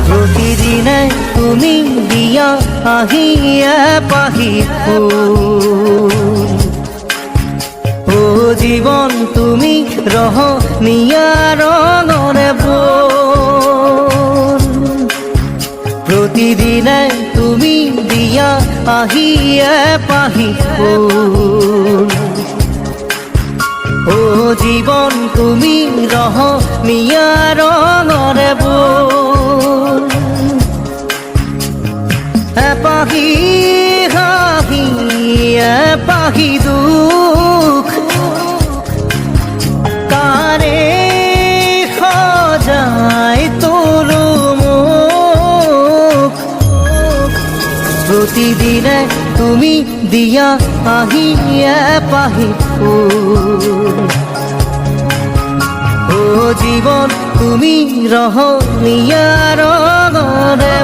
প্ৰতিদিনে তুমি দিয়া আহিয়ে পাহি ফুল ও জীৱন তুমি ৰহনীয়া ৰঙৰে বল প্ৰতিদিনে তুমি দিয়া আহিয়ে পাহি ফুল ও জীবন তুমি রহনীয়া রঙরে বল এপাহি হাঁহি এপাহি দুখ কারে সজায় তোর মুখ প্রতিদিনে তুমি দিয়া আহিয়ে পাহি ফুল ও জীবন তুমি রহনীয়া রঙরে